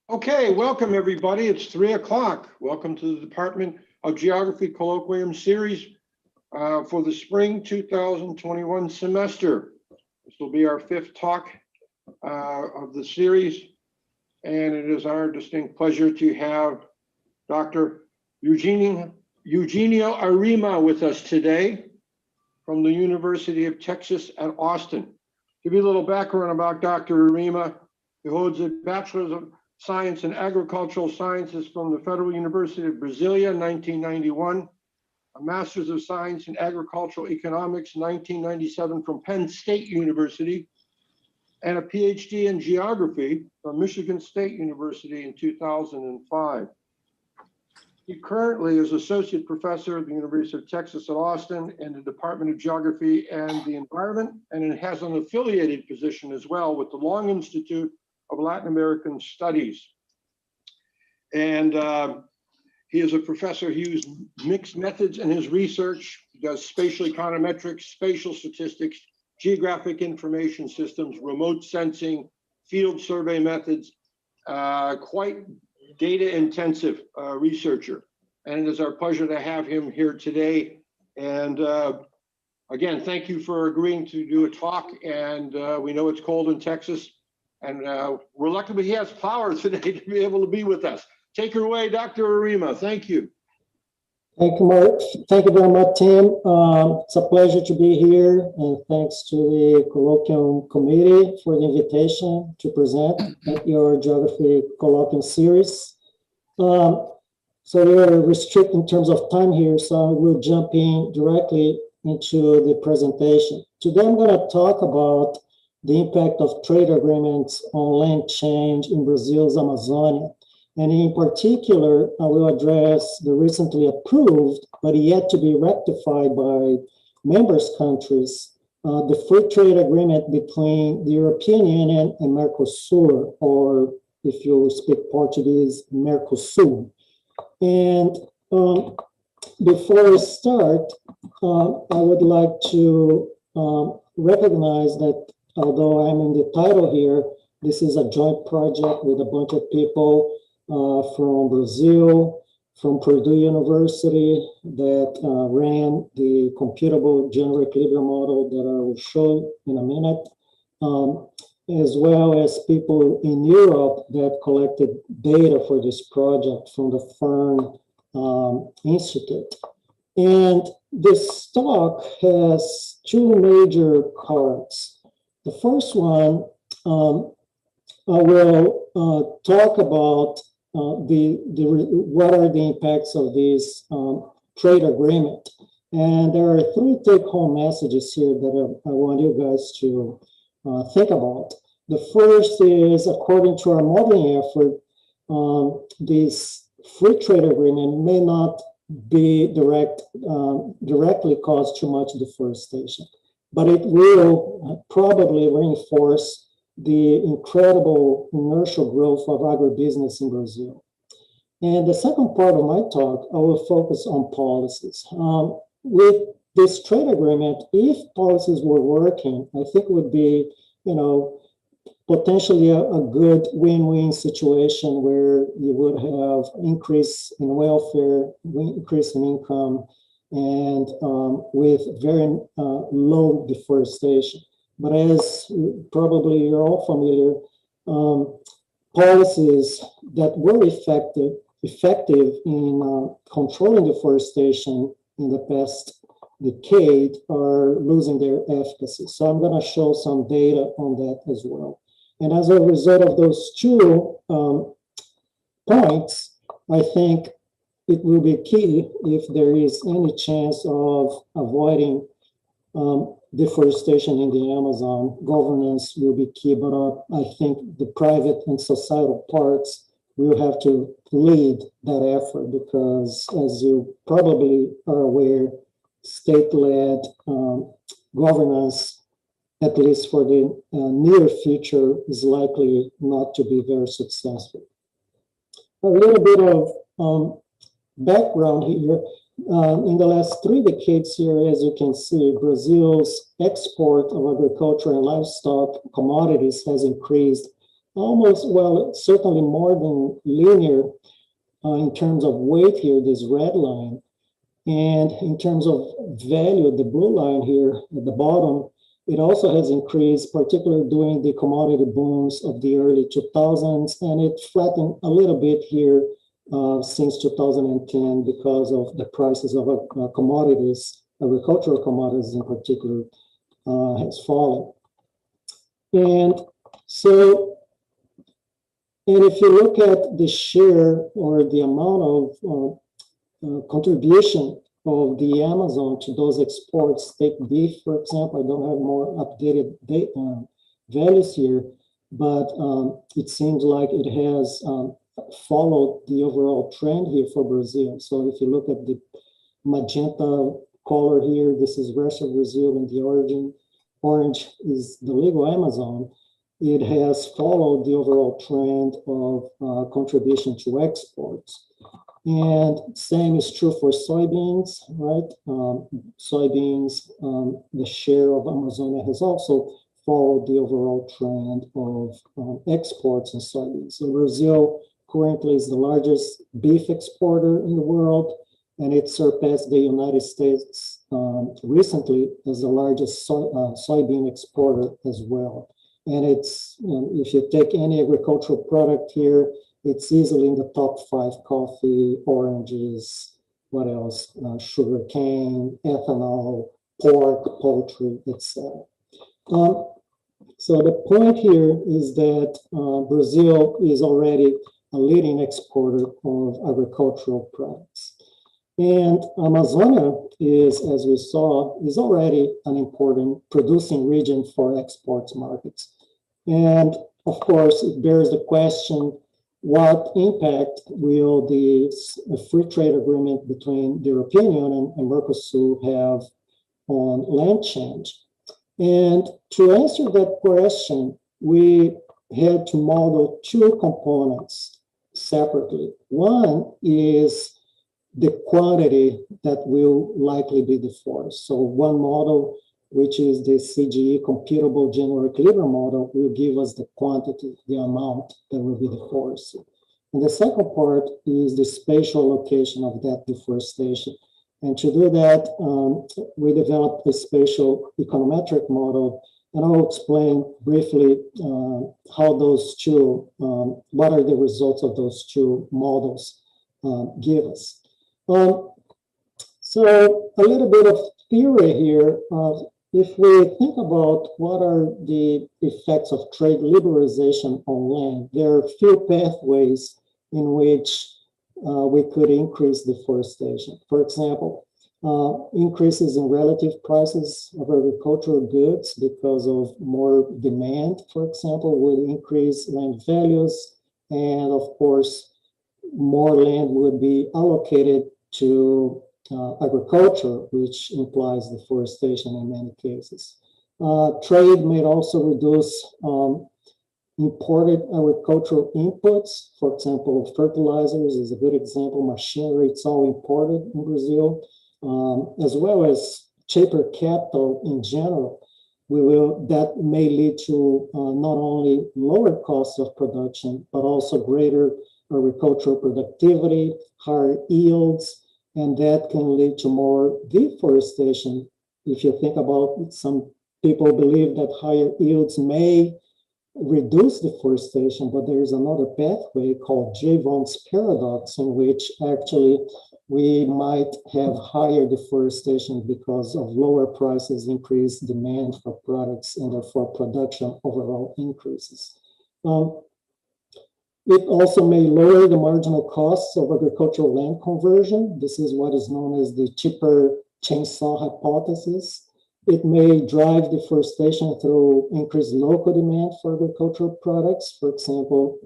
Okay, welcome everybody. It's 3 o'clock. Welcome to the Department of Geography Colloquium series for the spring 2021 semester. This will be our fifth talk of the series, and it is our distinct pleasure to have Dr. Eugenio Arima with us today from the University of Texas at Austin. Give you a little background about Dr. Arima. He holds a Bachelor's of Science in Agricultural Sciences from the Federal University of Brasilia, 1991, a Master's of Science in Agricultural Economics, 1997 from Penn State University, and a PhD in Geography from Michigan State University in 2005. He currently is Associate Professor at the University of Texas at Austin in the Department of Geography and the Environment, and it has an affiliated position as well with the Long Institute of Latin American Studies. And he is a professor. He uses mixed methods in his research. He does spatial econometrics, spatial statistics, geographic information systems, remote sensing, field survey methods, quite data intensive researcher. And it is our pleasure to have him here today. And again, thank you for agreeing to do a talk. And we know it's cold in Texas. And we're lucky he has power today to be able to be with us. Take her away, Dr. Arima. Thank you. Thank you, Mark. Thank you very much, Tim. It's a pleasure to be here, and thanks to the Colloquium Committee for the invitation to present at your Geography Colloquium series. So we're restricted in terms of time here, so we'll jump in directly into the presentation. Today I'm going to talk about the impact of trade agreements on land change in Brazil's Amazonia. And in particular, I will address the recently approved, but yet to be rectified by members countries, the free trade agreement between the European Union and Mercosur, or if you speak Portuguese, Mercosul. And before I start, I would like to recognize that although I'm in the title here, this is a joint project with a bunch of people from Brazil, from Purdue University that ran the computable general equilibrium model that I will show in a minute, as well as people in Europe that collected data for this project from the Fern Institute. And this talk has two major parts. The first one, I will talk about what are the impacts of this trade agreement. And there are three take-home messages here that I want you guys to think about. The first is, according to our modeling effort, this free trade agreement may not be directly cause too much deforestation, but it will probably reinforce the incredible inertial growth of agribusiness in Brazil. And the second part of my talk, I will focus on policies. With this trade agreement, if policies were working, I think it would be, potentially a good win-win situation where you would have increase in welfare, increase in income, and with very low deforestation. But as probably you're all familiar, policies that were effective in controlling deforestation in the past decade are losing their efficacy. So I'm going to show some data on that as well. And as a result of those two points, I think it will be key if there is any chance of avoiding deforestation in the Amazon. Governance will be key, but I think the private and societal parts will have to lead that effort because, as you probably are aware, state-led governance, at least for the near future, is likely not to be very successful. A little bit of background here. In the last 3 decades here, as you can see, Brazil's export of agriculture and livestock commodities has increased almost, well, certainly more than linear in terms of weight here, this red line. And in terms of value, the blue line here at the bottom, it also has increased, particularly during the commodity booms of the early 2000s, and it flattened a little bit here since 2010 because of the prices of commodities, agricultural commodities in particular, has fallen. And so, and if you look at the share or the amount of contribution of the Amazon to those exports, take beef, for example, I don't have more updated values here, but it seems like it has followed the overall trend here for Brazil. So if you look at the magenta color here, this is rest of Brazil in the origin. Orange is the legal Amazon. It has followed the overall trend of contribution to exports. And same is true for soybeans, right? Soybeans, the share of Amazonia has also followed the overall trend of exports in soybeans. So Brazil currently is the largest beef exporter in the world, and it surpassed the United States recently as the largest soybean exporter as well. And it's, if you take any agricultural product here, it's easily in the top 5: coffee, oranges, what else? Sugar cane, ethanol, pork, poultry, etc. So the point here is that Brazil is already a leading exporter of agricultural products. And Amazonia is, as we saw, is already an important producing region for exports markets. And of course, it bears the question, what impact will the free trade agreement between the European Union and Mercosur have on land change? And to answer that question, we had to model two components separately. One is the quantity that will likely be deforested. So one model, which is the CGE computable general equilibrium model, will give us the quantity, the amount that will be deforested. And the second part is the spatial location of that deforestation. And to do that, we developed a spatial econometric model, and I'll explain briefly how those two, what are the results of those two models give us. So a little bit of theory here. If we think about what are the effects of trade liberalization on land, there are a few pathways in which we could increase deforestation. For example, increases in relative prices of agricultural goods because of more demand, for example, will increase land values. And of course, more land would be allocated to agriculture, which implies deforestation in many cases. Trade may also reduce imported agricultural inputs. For example, fertilizers is a good example. Machinery, it's all imported in Brazil, as well as cheaper capital in general. That may lead to not only lower costs of production, but also greater agricultural productivity, higher yields, and that can lead to more deforestation. If you think about it, some people believe that higher yields may reduce deforestation, but there is another pathway called Jevons paradox, in which actually we might have higher deforestation because of lower prices, increased demand for products, and therefore production overall increases. It also may lower the marginal costs of agricultural land conversion. This is what is known as the cheaper chainsaw hypothesis. It may drive deforestation through increased local demand for agricultural products, for example,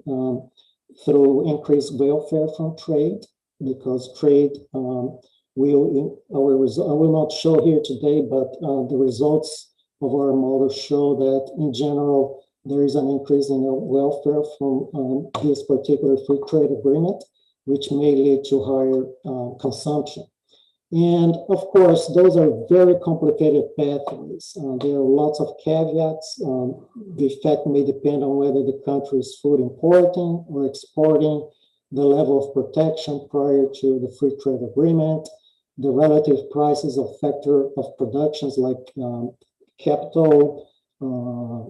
through increased welfare from trade, because trade I will not show here today, but the results of our model show that in general, there is an increase in welfare from this particular free trade agreement, which may lead to higher consumption. And of course, those are very complicated pathways. There are lots of caveats. The effect may depend on whether the country is food importing or exporting, the level of protection prior to the free trade agreement, the relative prices of factor of productions like capital,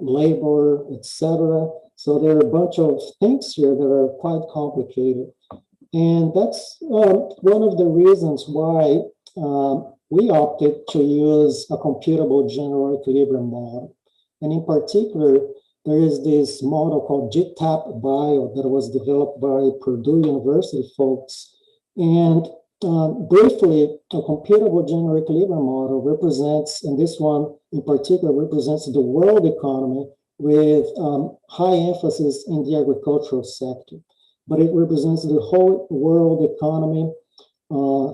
labor, etc. So there are a bunch of things here that are quite complicated. And that's one of the reasons why we opted to use a computable general equilibrium model. And in particular, there is this model called GTAP Bio that was developed by Purdue University folks. And briefly, a computable general equilibrium model represents, and this one in particular represents the world economy with high emphasis in the agricultural sector. But it represents the whole world economy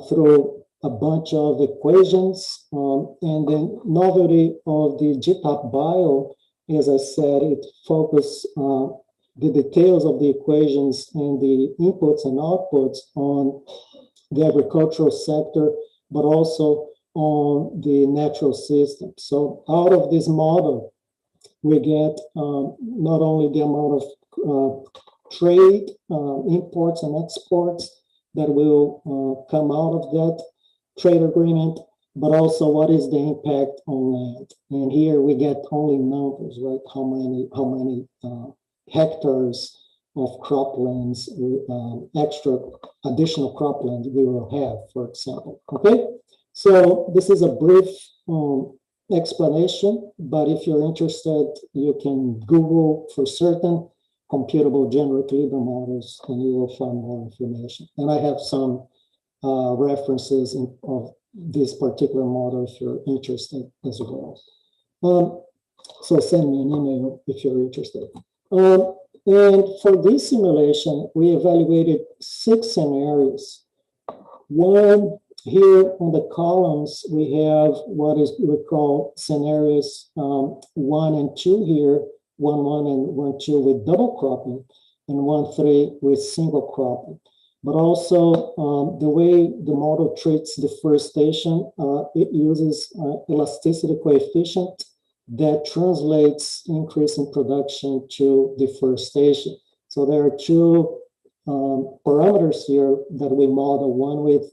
through a bunch of equations. And the novelty of the GTAP Bio, as I said, it focuses the details of the equations and the inputs and outputs on the agricultural sector, but also on the natural system. So out of this model, we get not only the amount of trade, imports and exports that will come out of that trade agreement, but also what is the impact on land. And here we get only numbers, right? How many hectares of croplands, extra additional cropland we will have, for example. Okay, so this is a brief explanation, but if you're interested, you can Google for certain computable general equilibrium models, and you will find more information. And I have some references of this particular model if you're interested as well. So send me an email if you're interested. And for this simulation, we evaluated 6 scenarios. One, here on the columns, we have what is we call scenarios 1 and 2 here, 1.1 and 1.2 with double cropping, and 1.3 with single cropping. But also the way the model treats deforestation, it uses elasticity coefficient that translates increase in production to deforestation. So there are 2 parameters here that we model, one with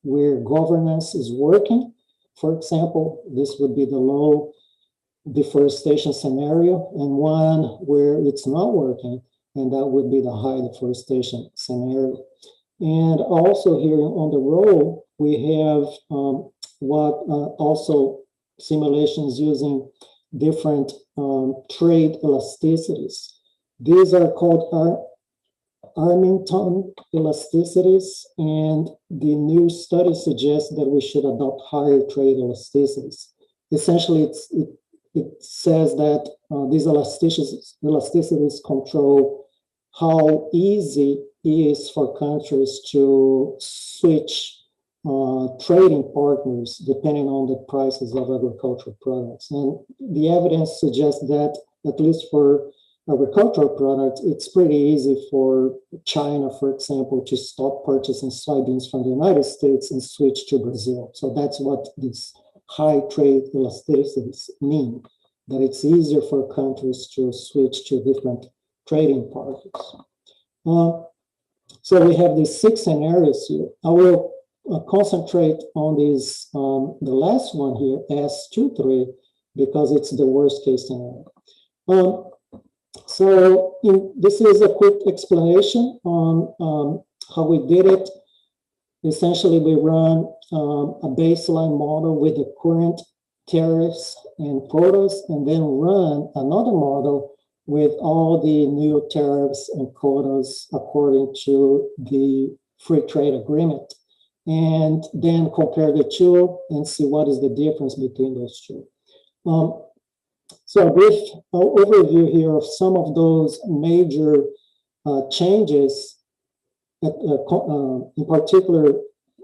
where governance is working. For example, this would be the low deforestation scenario, and one where it's not working, and that would be the high deforestation scenario. And also here on the row, we have also simulations using different trade elasticities. These are called Armington elasticities, and the new study suggests that we should adopt higher trade elasticities. Essentially, it says that these elasticities control how easy it is for countries to switch trading partners depending on the prices of agricultural products. And the evidence suggests that, at least for agricultural products, it's pretty easy for China, for example, to stop purchasing soybeans from the United States and switch to Brazil. So that's what these high trade elasticities mean, that it's easier for countries to switch to different trading partners. So we have these 6 scenarios here. I will concentrate on these, the last one here, S23, because it's the worst case scenario. This is a quick explanation on how we did it. Essentially, we run a baseline model with the current tariffs and quotas, and then run another model with all the new tariffs and quotas according to the free trade agreement, and then compare the 2 and see what is the difference between those 2. So a brief overview here of some of those major changes, in particular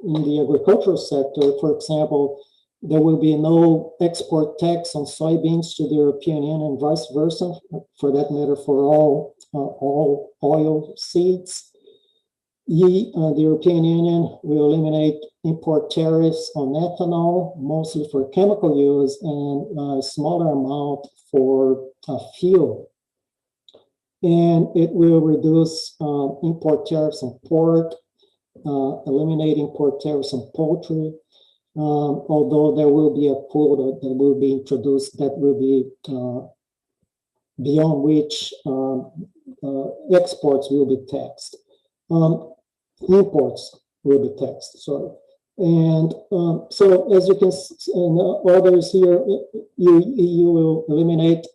in the agricultural sector. For example, there will be no export tax on soybeans to the European Union and vice versa, for that matter, for all oil seeds. The European Union will eliminate import tariffs on ethanol, mostly for chemical use, and a smaller amount for fuel. And it will reduce import tariffs on pork, eliminate import tariffs on poultry, although there will be a quota that will be introduced that will be beyond which exports will be taxed. Imports will be taxed, sorry. And so as you can see, others here, EU will eliminate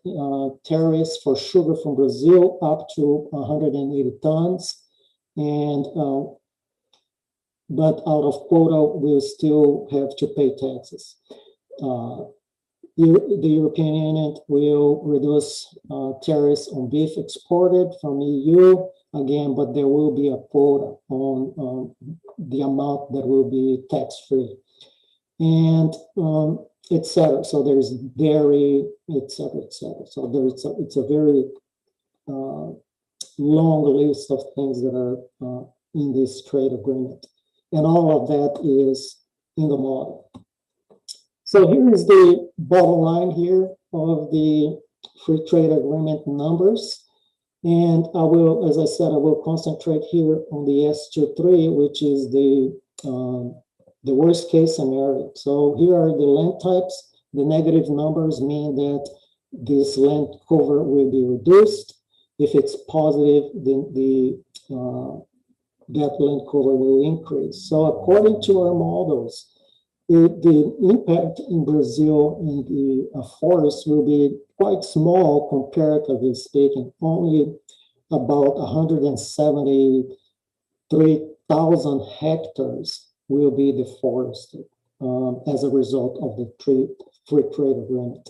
tariffs for sugar from Brazil up to 180 tons. And but out of quota, we'll still have to pay taxes. The European Union will reduce tariffs on beef exported from EU, again, but there will be a quota on the amount that will be tax-free, and etc. So there's dairy, etc., etc. So it's a very long list of things that are in this trade agreement, and all of that is in the model. So here is the bottom line here of the free trade agreement numbers. And I will, as I said, I will concentrate here on the S23, which is the worst case scenario. So here are the land types. The negative numbers mean that this land cover will be reduced. If it's positive, then that land cover will increase. So according to our models, the impact in Brazil in the forest will be quite small, comparatively speaking. Only about 173,000 hectares will be deforested as a result of the free trade agreement.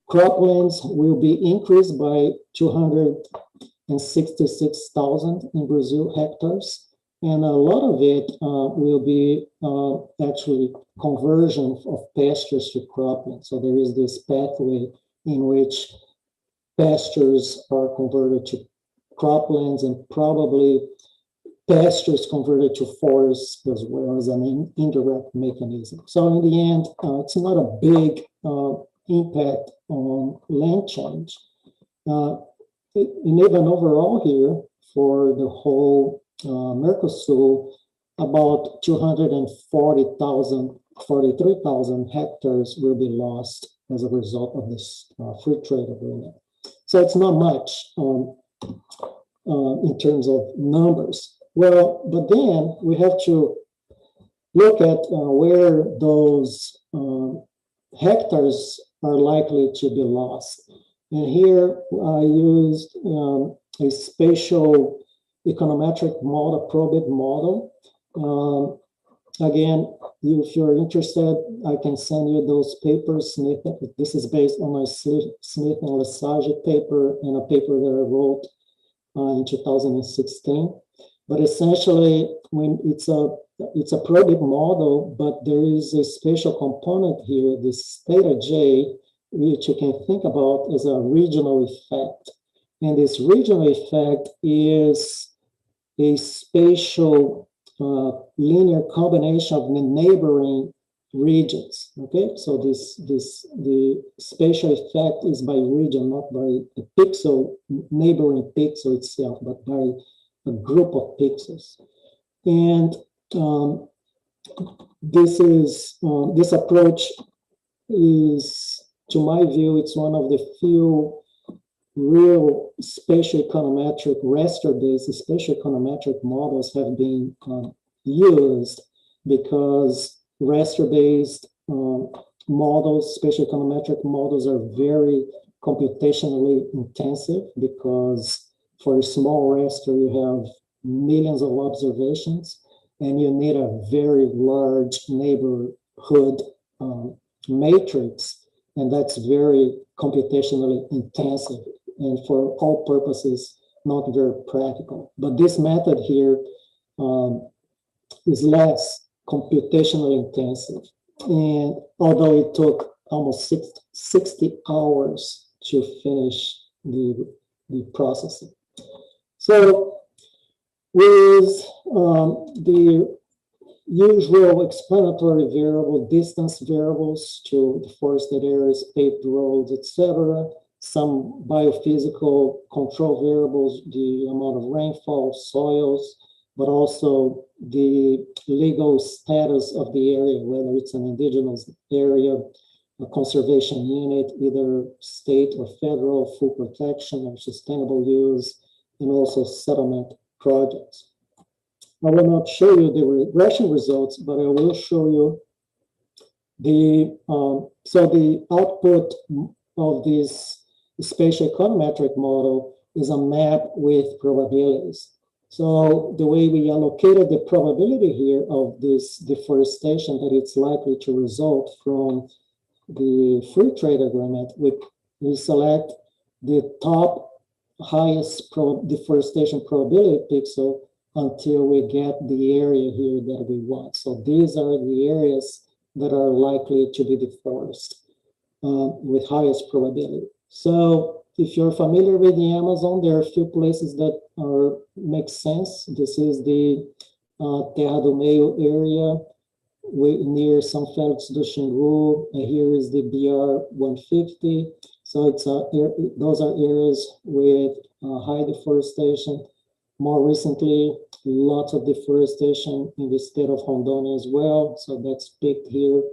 Croplands will be increased by 266,000 in Brazil hectares. And a lot of it will be actually conversion of pastures to cropland. So there is this pathway in which pastures are converted to croplands and probably pastures converted to forests as well as an indirect mechanism. So in the end, it's not a big impact on land change. And even overall here for the whole Mercosur, about 43,000 hectares will be lost as a result of this free trade agreement. So it's not much in terms of numbers. Well, but then we have to look at where those hectares are likely to be lost. And here I used a spatial econometric model, probit model. Again, if you're interested, I can send you those papers. This is based on my Smith and Lesage paper and a paper that I wrote in 2016. But essentially, when it's a probit model, but there is a spatial component here, this theta J, which you can think about as a regional effect. And this regional effect is a spatial linear combination of the neighboring regions. Okay, so the spatial effect is by region, not by the pixel, neighboring pixel itself, but by a group of pixels. And this approach is, to my view, it's one of the few real spatial econometric, raster-based spatial econometric models have been used, because raster-based models, spatial econometric models, are very computationally intensive, because for a small raster, you have millions of observations, and you need a very large neighborhood matrix, and that's very computationally intensive, and for all purposes, not very practical. But this method here is less computationally intensive. And although it took almost 60 hours to finish the processing. So with the usual explanatory variable, distance variables to the forested areas, paved roads, etc., some biophysical control variables, the amount of rainfall, soils, but also the legal status of the area, whether it's an indigenous area, a conservation unit, either state or federal, full protection or sustainable use, and also settlement projects. I will not show you the regression results, but I will show you the, so the output of this spatial econometric model is a map with probabilities. So the way we allocated the probability here of this deforestation that it's likely to result from the free trade agreement, we select the top highest deforestation probability pixel until we get the area here that we want. So these are the areas that are likely to be deforested with highest probability. So if you're familiar with the Amazon, there are a few places that make sense. This is the Terra do Meio area near São Félix do Xingu. Here is the BR 150. So it's those are areas with high deforestation. More recently, lots of deforestation in the state of Rondônia as well. So that's picked here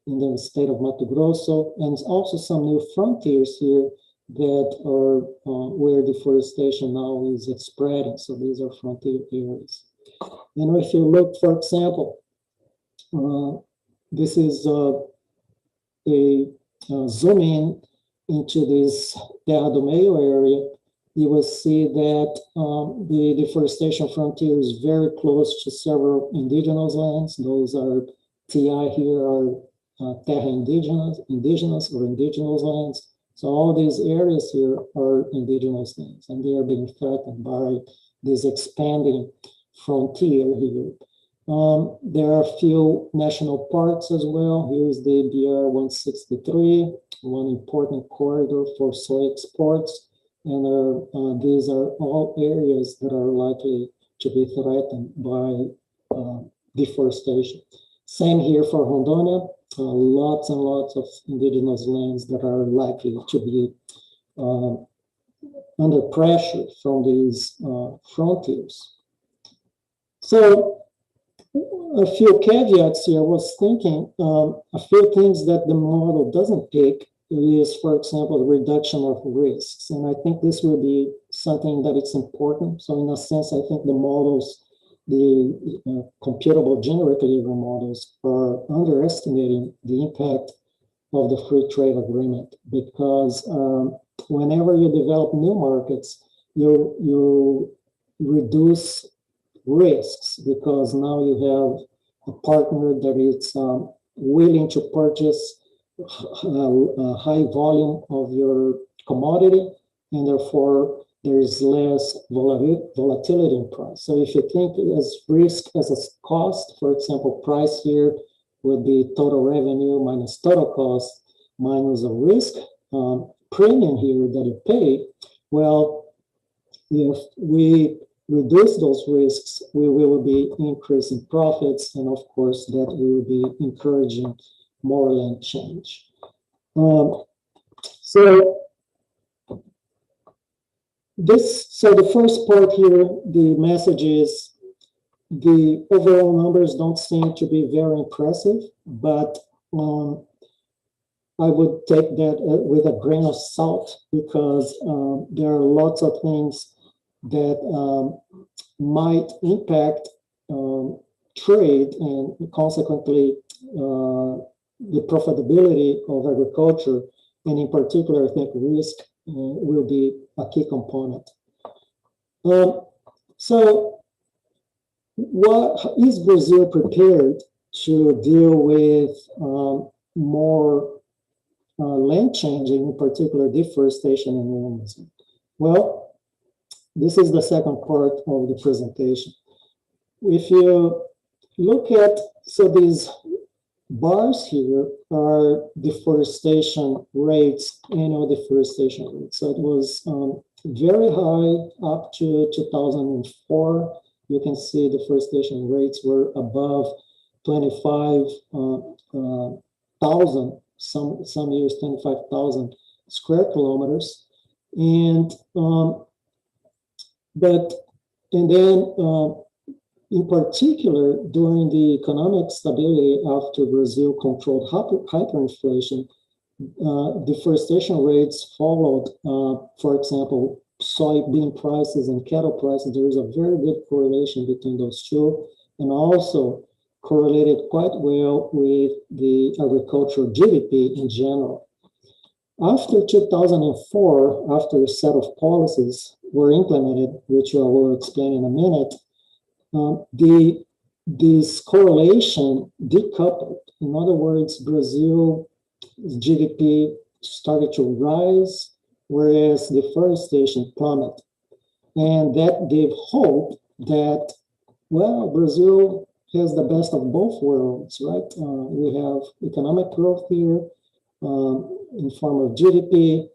in the state of Mato Grosso. And also some new frontiers here that are where deforestation now is spreading. So these are frontier areas. And if you look, for example, this is a zoom in into this Terra do Meio area. You will see that the deforestation frontier is very close to several indigenous lands. Those are TI here are terra indigenous or indigenous lands. So all these areas here are indigenous lands, and they are being threatened by this expanding frontier here. There are a few national parks as well. Here is the BR 163, one important corridor for soy exports. And these are all areas that are likely to be threatened by deforestation. Same here for Rondônia, lots and lots of indigenous lands that are likely to be under pressure from these frontiers. So a few caveats here. I was thinking a few things that the model doesn't pick is, for example, the reduction of risks. And I think this will be something that it's important. So in a sense, I think the models, the computable generic behavior models are underestimating the impact of the free trade agreement, because whenever you develop new markets, you reduce risks, because now you have a partner that is willing to purchase a high volume of your commodity, and therefore there is less volatility in price. So if you think as risk as a cost, for example, price here would be total revenue minus total cost minus a risk premium here that you pay. Well, if we reduce those risks, we will be increasing profits, and of course that we will be encouraging more land change. So the first part here, the message is the overall numbers don't seem to be very impressive, but I would take that with a grain of salt, because there are lots of things that might impact trade and consequently the profitability of agriculture, and in particular, I think risk will be a key component. So what is Brazil prepared to deal with more land changing, in particular deforestation in the Amazon? Well, this is the second part of the presentation. If you look at, so these bars here are deforestation rates, annual deforestation rates. So it was very high up to 2004. You can see deforestation rates were above 25,000, some years 25,000 square kilometers. And then in particular, during the economic stability after Brazil controlled hyperinflation, deforestation rates followed. For example, soybean prices and cattle prices. There is a very good correlation between those two, and also correlated quite well with the agricultural GDP in general. After 2004, after a set of policies were implemented, which I will explain in a minute, this correlation decoupled. In other words, Brazil's GDP started to rise, whereas deforestation plummeted. And that gave hope that, well, Brazil has the best of both worlds, right? We have economic growth here in form of GDP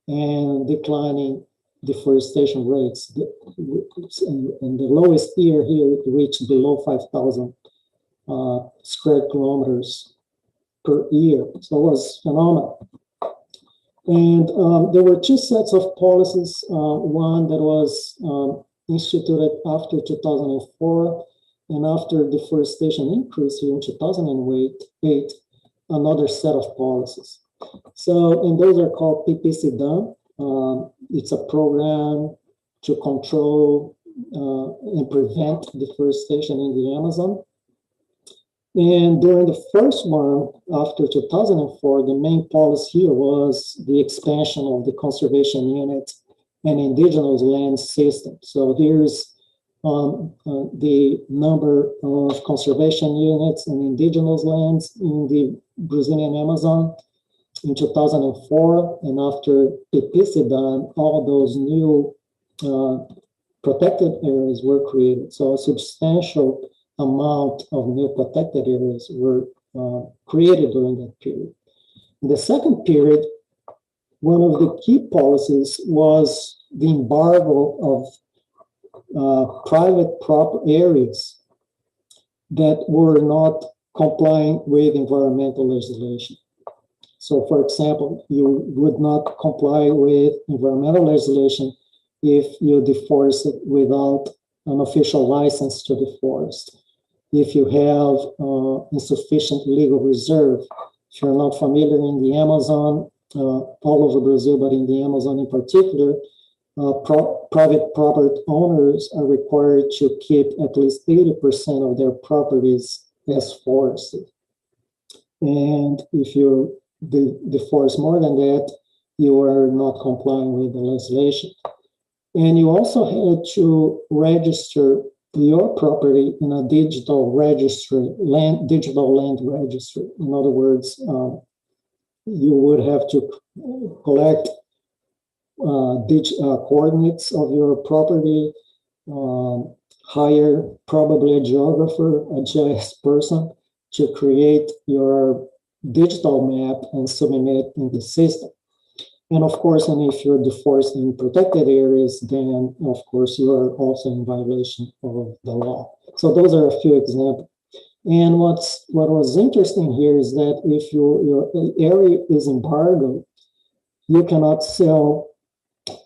and declining deforestation rates. In the lowest year here, it reached below 5,000 square kilometers per year. So it was phenomenal. And there were two sets of policies. One that was instituted after 2004, and after deforestation increased here in 2008, another set of policies. So, and those are called PPCDAM. It's a program to control and prevent deforestation in the Amazon. And during the first one, after 2004, the main policy here was the expansion of the conservation unit and indigenous land system. So here's the number of conservation units and indigenous lands in the Brazilian Amazon in 2004, and after PPCDAM, all those new protected areas were created. So a substantial amount of new protected areas were created during that period. In the second period, one of the key policies was the embargo of private property areas that were not complying with environmental legislation. So, for example, you would not comply with environmental legislation if you deforested without an official license to deforest. If you have insufficient legal reserve. If you're not familiar in the Amazon, all over Brazil, but in the Amazon in particular, private property owners are required to keep at least 80% of their properties as forested. And if you deforest more than that, you are not complying with the legislation. And you also had to register your property in a digital registry, digital land registry. In other words, you would have to collect coordinates of your property, hire probably a geographer, a GIS person to create your digital map and submit it in the system. And of course, and if you're deforesting protected areas, then of course you are also in violation of the law. So those are a few examples. And what was interesting here is that if your area is embargoed, you cannot sell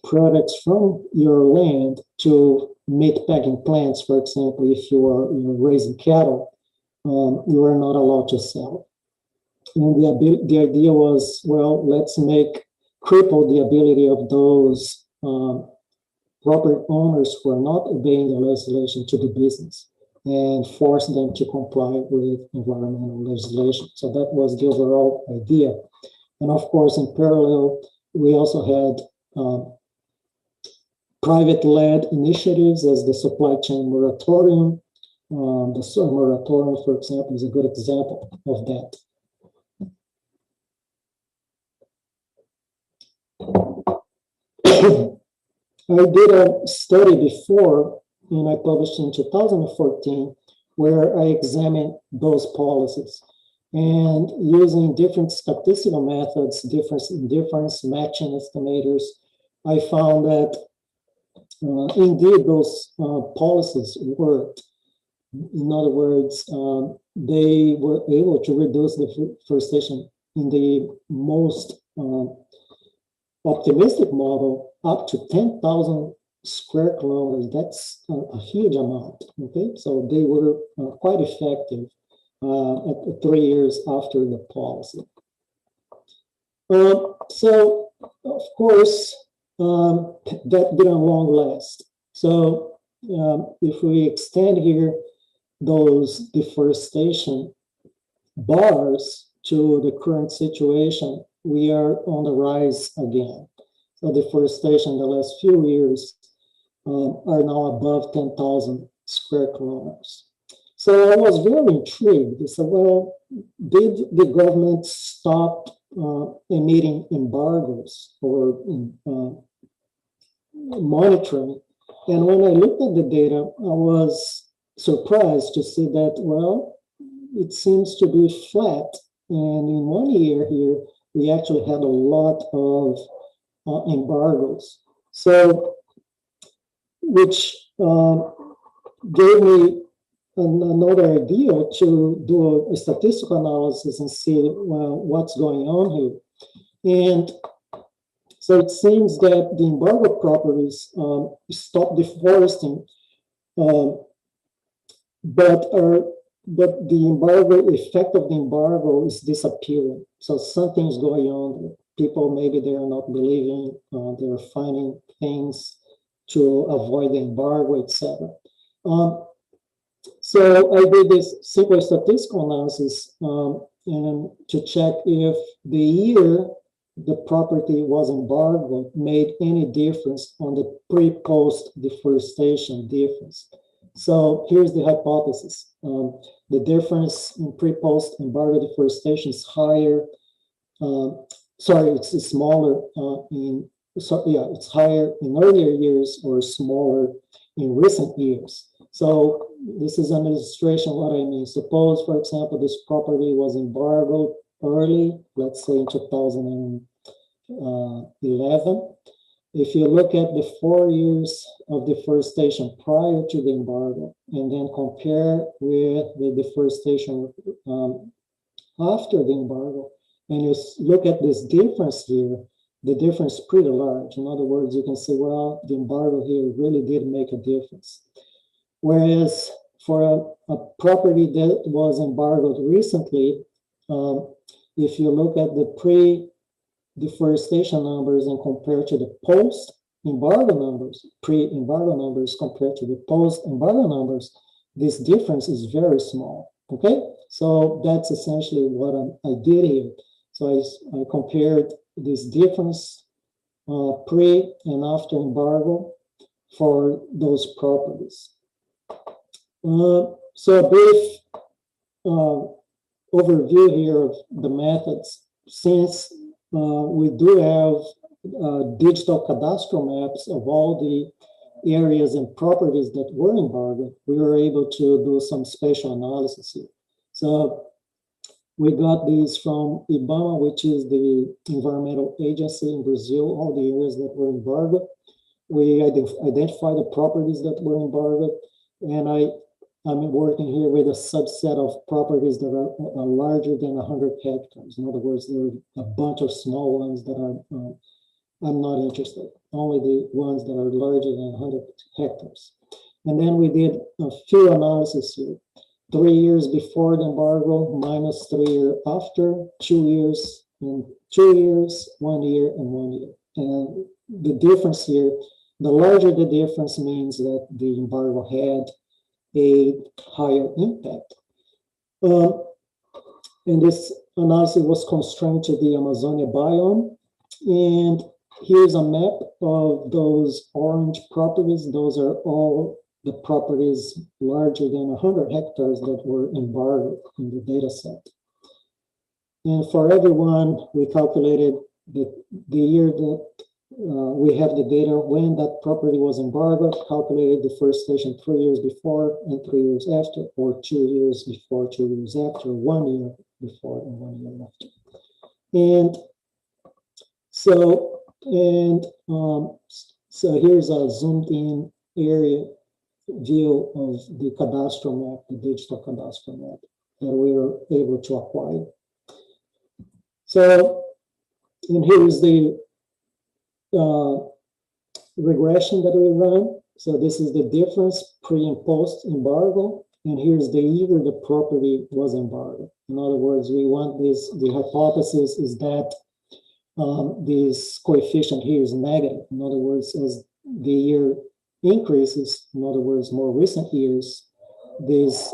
products from your land to meat packing plants. For example, if you're raising cattle, you are not allowed to sell. And the idea was, well, let's cripple the ability of those property owners who are not obeying the legislation to do business and force them to comply with environmental legislation. So that was the overall idea. And of course, in parallel, we also had private-led initiatives as the supply chain moratorium. The soy moratorium, for example, is a good example of that. I did a study before, and I published in 2014, where I examined those policies. And using different statistical methods, difference matching estimators, I found that indeed those policies worked. In other words, they were able to reduce deforestation in the most optimistic model up to 10,000 square kilometers. That's a huge amount. Okay, so they were quite effective at 3 years after the policy. So, of course, that didn't long last. So, if we extend here those deforestation bars to the current situation, we are on the rise again. So deforestation in the last few years are now above 10,000 square kilometers. So I was very intrigued. I said, well, did the government stop emitting embargoes or monitoring? And when I looked at the data, I was surprised to see that, well, it seems to be flat. And in 1 year here, we actually had a lot of embargoes. So, which gave me another idea to do a statistical analysis and see, well, what's going on here. And so it seems that the embargo properties stop deforesting, but the embargo, effect of the embargo is disappearing. So something's going on there. People, maybe they're not believing, they're finding things to avoid the embargo, etc. So I did this simple statistical analysis and to check if the year the property was embargoed made any difference on the pre-post deforestation difference. So here's the hypothesis. The difference in pre-post embargo deforestation is higher. It's smaller it's higher in earlier years or smaller in recent years. So this is an illustration of what I mean. Suppose, for example, this property was embargoed early, let's say in 2011. If you look at the 4 years of deforestation prior to the embargo and then compare with the deforestation after the embargo, and you look at this difference here, the difference is pretty large. In other words, you can say, well, the embargo here really did make a difference. Whereas for a property that was embargoed recently, if you look at the pre-deforestation numbers and compare to the post-embargo numbers, pre-embargo numbers compared to the post-embargo numbers, this difference is very small, okay? So that's essentially what I did here. So I compared this difference pre and after embargo for those properties. So a brief overview here of the methods. Since we do have digital cadastral maps of all the areas and properties that were embargoed, we were able to do some spatial analysis here. So we got these from IBAMA, which is the environmental agency in Brazil, all the areas that were embargoed. We identified the properties that were embargoed, and I'm working here with a subset of properties that are larger than 100 hectares. In other words, there are a bunch of small ones that are, I'm not interested, only the ones that are larger than 100 hectares. And then we did a few analyses here. 3 years before the embargo, minus 3 years after, 2 years, and 2 years, 1 year, and 1 year. And the difference here, the larger the difference means that the embargo had a higher impact. And this analysis was constrained to the Amazonia biome. And here's a map of those orange properties. Those are all the properties larger than 100 hectares that were embargoed in the data set. And for everyone, we calculated the year that we have the data when that property was embargoed, calculated deforestation 3 years before and 3 years after, or 2 years before, 2 years after, 1 year before and 1 year after. And so And so here's a zoomed in area view of the cadastral map, the digital cadastral map that we were able to acquire. So, and here's the regression that we run. So this is the difference pre and post embargo. And here's the year the property was embargoed. In other words, we want this, the hypothesis is that this coefficient here is negative. In other words, as the year increases, in other words, more recent years, this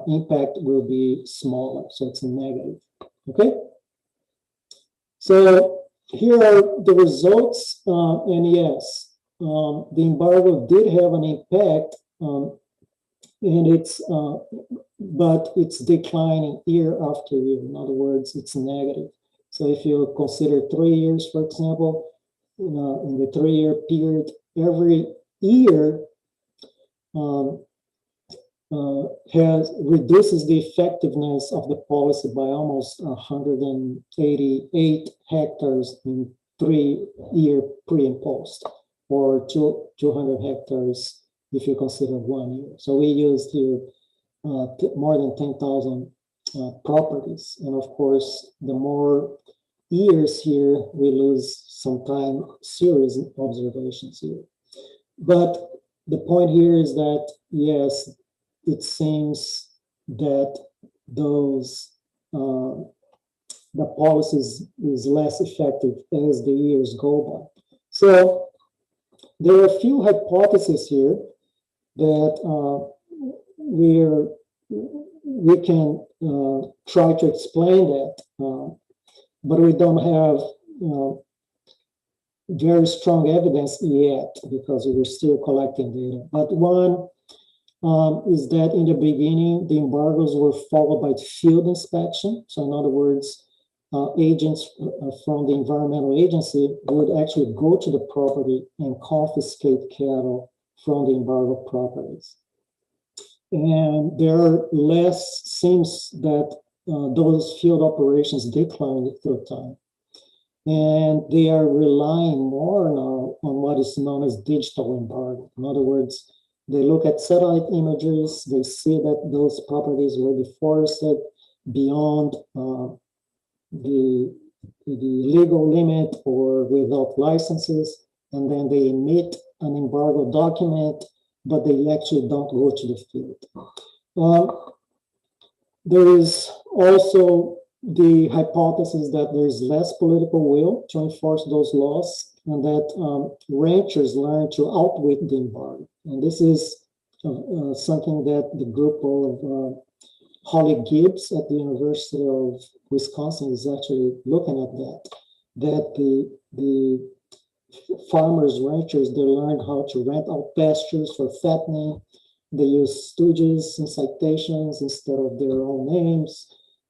impact will be smaller. So it's a negative, okay? So here are the results, and yes, the embargo did have an impact, and it's, but it's declining year after year. In other words, it's negative. So if you consider 3 years, for example, in the 3-year period, every year reduces the effectiveness of the policy by almost 188 hectares in 3-year pre and post, or 200 hectares if you consider 1 year. So we used here more than 10,000 properties. And of course, the more years here, we lose some time series observations here. But the point here is that, yes, it seems that those the policies is less effective as the years go by. So there are a few hypotheses here that we can try to explain that, but we don't have very strong evidence yet because we're still collecting data. But one is that in the beginning, the embargoes were followed by field inspection. So in other words, agents from the environmental agency would actually go to the property and confiscate cattle from the embargo properties. And there less seems that those field operations declined through time. And they are relying more now on what is known as digital embargo. In other words, they look at satellite images, they see that those properties were deforested beyond the legal limit or without licenses, and then they emit an embargo document, but they actually don't go to the field. There is also the hypothesis that there is less political will to enforce those laws, and that ranchers learn to outwit the embargo. And this is something that the group of Holly Gibbs at the University of Wisconsin is actually looking at that the farmers, ranchers, they learned how to rent out pastures for fattening. They use stooges and citations instead of their own names.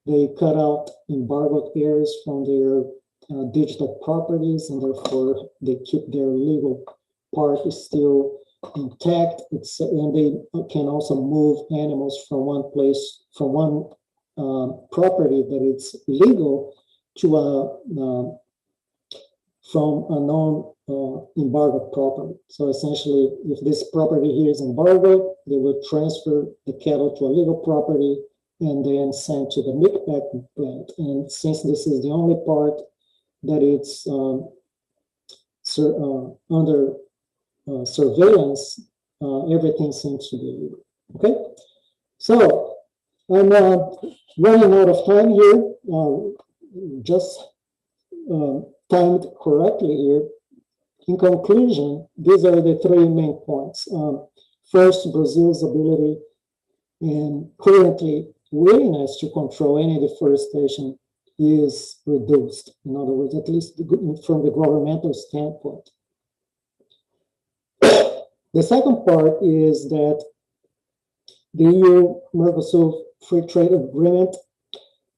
They cut out embargoed areas from their digital properties, and therefore they keep their legal part is still intact. And they can also move animals from one place, from one property that it's legal to from a non-embargoed property. So essentially, if this property here is embargoed, they will transfer the cattle to a legal property and then send to the meat packing plant. And since this is the only part that it's under surveillance, everything seems to be legal. Okay, so I'm running out of time here. Just timed correctly here. In conclusion, these are the 3 main points. First, Brazil's ability and currently willingness to control any deforestation is reduced. In other words, at least from the governmental standpoint. The second part is that the EU-Mercosur Free Trade Agreement,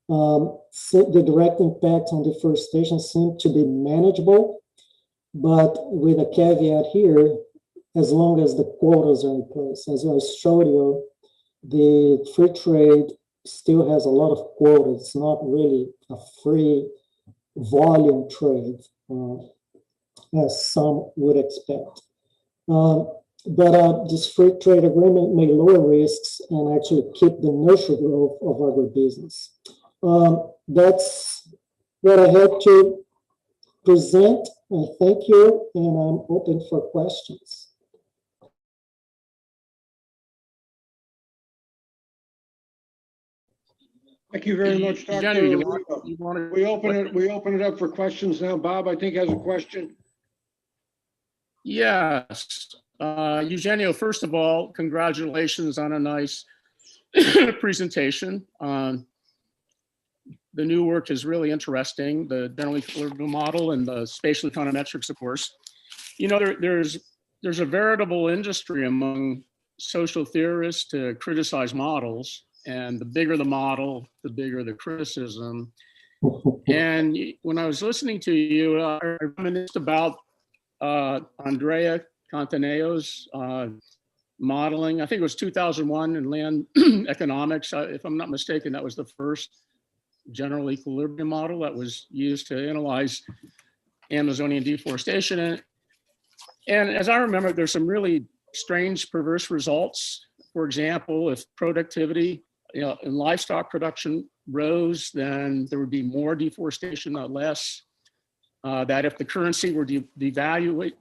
the direct impact on deforestation seemed to be manageable, but with a caveat here, as long as the quotas are in place. As I showed you, the free trade still has a lot of quotas. It's not really a free volume trade. as some would expect. But this free trade agreement may lower risks and actually keep the nurture growth of agribusiness. That's what I had to present. Thank you, and I'm open for questions. Thank you very much, Dr. Eugenio, Arima. We open it up for questions now. Bob, I think, has a question. Yes. Eugenio, first of all, congratulations on a nice presentation. The new work is really interesting, the general equilibrium model and the spatial econometrics, of course. You know, there's a veritable industry among social theorists to criticize models, and the bigger the model, the bigger the criticism. And when I was listening to you, I reminisced about Andrea Cantaneo's modeling. I think it was 2001 in land economics. If I'm not mistaken, that was the first general equilibrium model that was used to analyze Amazonian deforestation. And as I remember, there's some really strange, perverse results. For example, if productivity, in livestock production rose, then there would be more deforestation, not less. That if the currency were devaluated,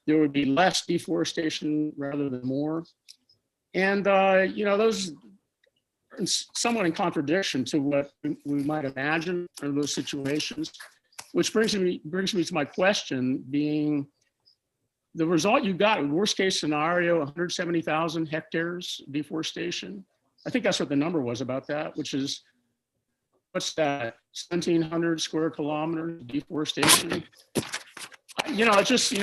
there would be less deforestation rather than more. And those are somewhat in contradiction to what we might imagine in those situations, which brings me to my question, being the result you got, worst case scenario, 170,000 hectares deforestation. I think that's what the number was about that, which is, what's that, 1,700 square kilometers deforestation. It just,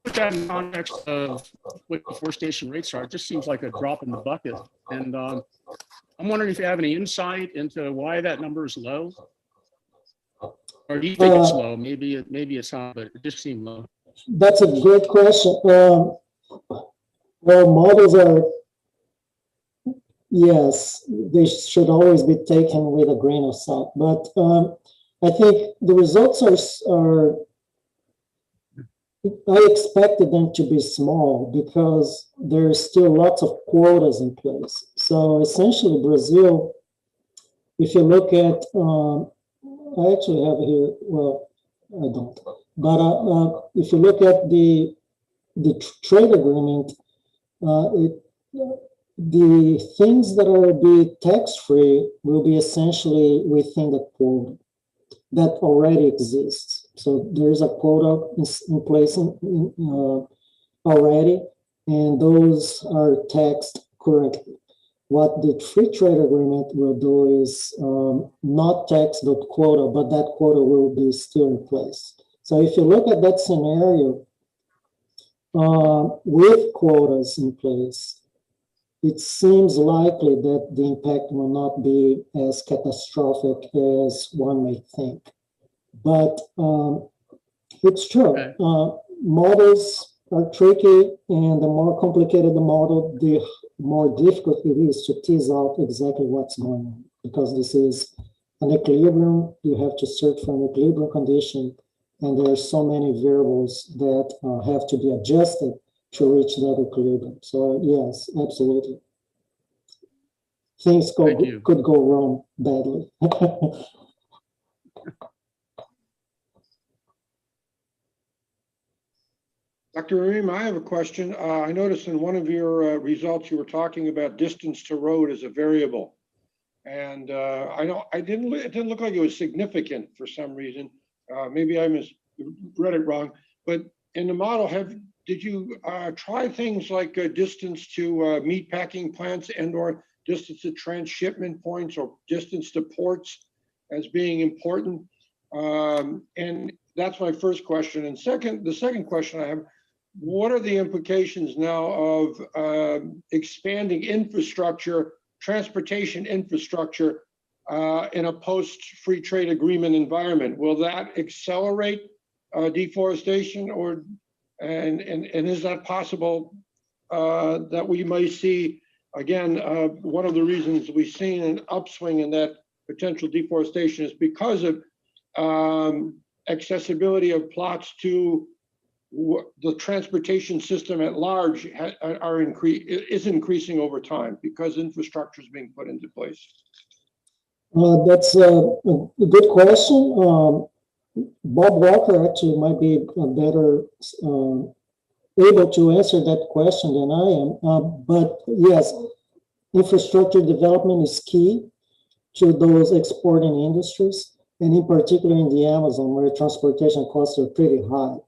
put that in context of what deforestation rates are, it just seems like a drop in the bucket. And I'm wondering if you have any insight into why that number is low, or do you think it's low? Maybe it's not, but it just seemed low. That's a great question. Well, models are, yes, they should always be taken with a grain of salt. But I think the results are, I expected them to be small because there's still lots of quotas in place. So essentially, Brazil, if you look at, I actually have here, well, I don't. But if you look at the trade agreement, the things that will be tax-free will be essentially within the quota that already exists. So there's a quota in place already, and those are taxed correctly. What the free trade agreement will do is not tax the quota, but that quota will be still in place. So if you look at that scenario with quotas in place, it seems likely that the impact will not be as catastrophic as one may think. But it's true. Okay. Models are tricky, and the more complicated the model, the more difficult it is to tease out exactly what's going on. Because this is an equilibrium, you have to search for an equilibrium condition, and there are so many variables that have to be adjusted to reach that equilibrium. So yes, absolutely. Things could go wrong badly. Dr. Arima, I have a question. I noticed in one of your results you were talking about distance to road as a variable, and it didn't look like it was significant for some reason. Maybe I read it wrong. But in the model, did you try things like distance to meat packing plants and/or distance to transshipment points or distance to ports as being important? And that's my first question. And the second question I have. What are the implications now of expanding infrastructure, transportation infrastructure in a post-free trade agreement environment? Will that accelerate deforestation, and is that possible that we may see, again, one of the reasons we've seen an upswing in that potential deforestation is because of accessibility of plots to the transportation system at large is increasing over time because infrastructure is being put into place? That's a good question. Bob Walker actually might be better able to answer that question than I am. But yes, infrastructure development is key to those exporting industries, and in particular in the Amazon, where transportation costs are pretty high.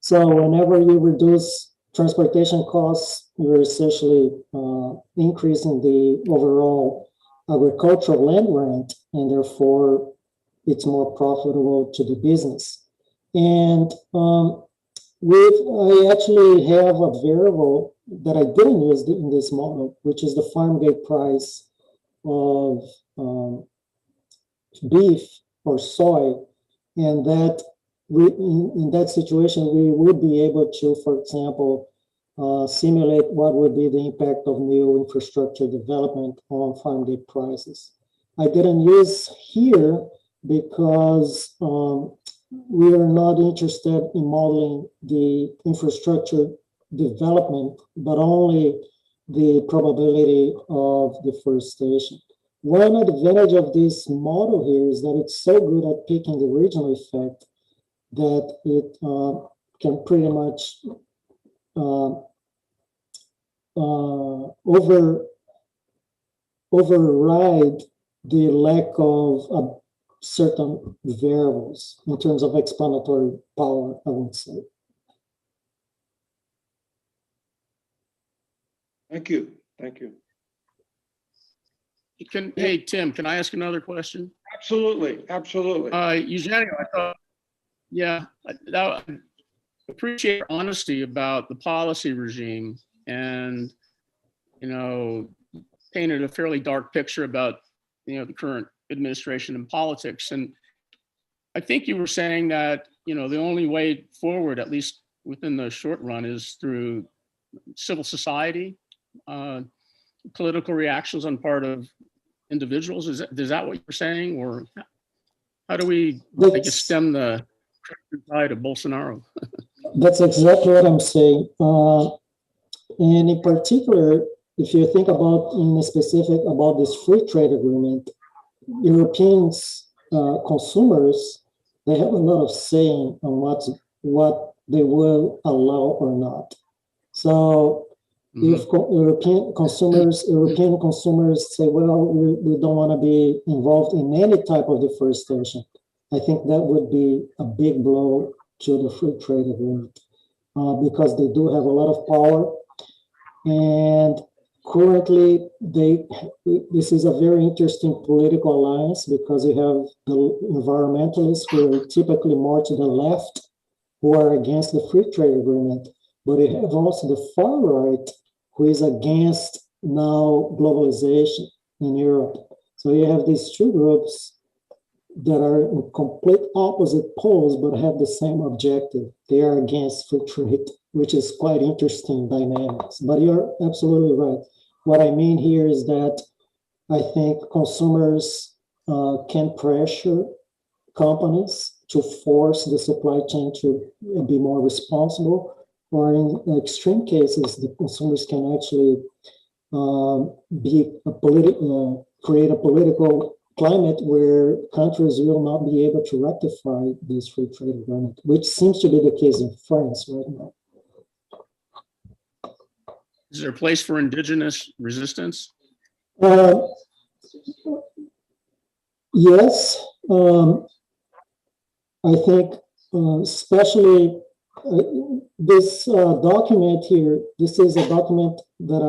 So whenever you reduce transportation costs, you're essentially increasing the overall agricultural land rent, and therefore it's more profitable to the business. And I actually have a variable that I didn't use in this model, which is the farm gate price of beef or soy, and that in that situation, we would be able to, for example, simulate what would be the impact of new infrastructure development on farm gate prices. I didn't use here because we are not interested in modeling the infrastructure development, but only the probability of deforestation. One advantage of this model here is that it's so good at picking the regional effect that it can pretty much override the lack of certain variables in terms of explanatory power, I would say. Thank you. Thank you. Hey, Tim, can I ask another question? Absolutely. Absolutely. Eugenio, I thought, yeah, I appreciate your honesty about the policy regime and, painted a fairly dark picture about, the current administration and politics. And I think you were saying that, the only way forward, at least within the short run, is through civil society, political reactions on part of individuals. Is that what you're saying? Or how do we stem the tide of Bolsonaro? That's exactly what I'm saying. And in particular, if you think about in specific about this free trade agreement, Europeans, consumers, they have a lot of saying on what they will allow or not. So if European consumers say, well, we don't want to be involved in any type of deforestation, I think that would be a big blow to the free trade agreement because they do have a lot of power. And currently, this is a very interesting political alliance because you have the environmentalists who are typically more to the left who are against the free trade agreement, but you have also the far right who is against now globalization in Europe. So you have these two groups that are in complete opposite poles but have the same objective. They are against free trade, which is quite interesting dynamics. But you're absolutely right. What I mean here is that I think consumers can pressure companies to force the supply chain to be more responsible, or in extreme cases, the consumers can actually create a political climate where countries will not be able to ratify this free trade agreement, which seems to be the case in France right now. Is there a place for indigenous resistance? Yes, I think especially this document here, this is a document that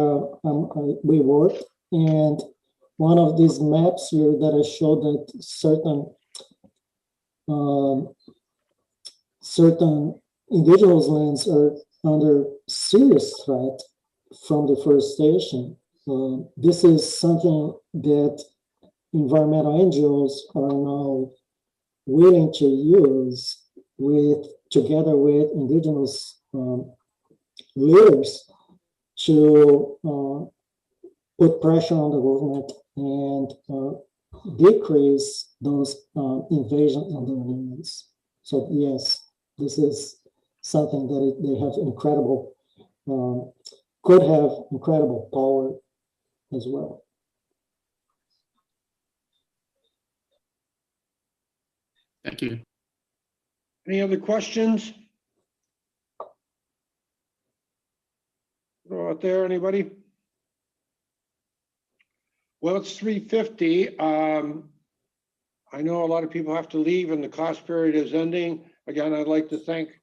we worked, and one of these maps here that I showed that certain indigenous lands are under serious threat from deforestation. This is something that environmental NGOs are now willing to use together with indigenous leaders to put pressure on the government and decrease those invasions on their lands. So yes, this is something that they have incredible, could have incredible power as well. Thank you. Any other questions? Throw out there, anybody? Well, it's 3:50. I know a lot of people have to leave and the class period is ending. Again, I'd like to thank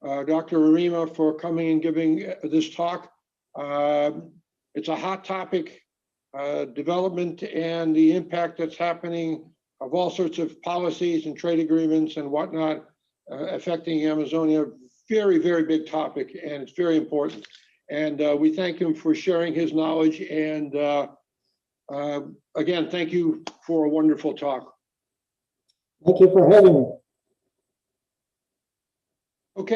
Dr. Arima for coming and giving this talk. It's a hot topic, development and the impact that's happening of all sorts of policies and trade agreements and whatnot affecting Amazonia. Very, very big topic, and it's very important. And we thank him for sharing his knowledge. And again, thank you for a wonderful talk. Thank you for having me.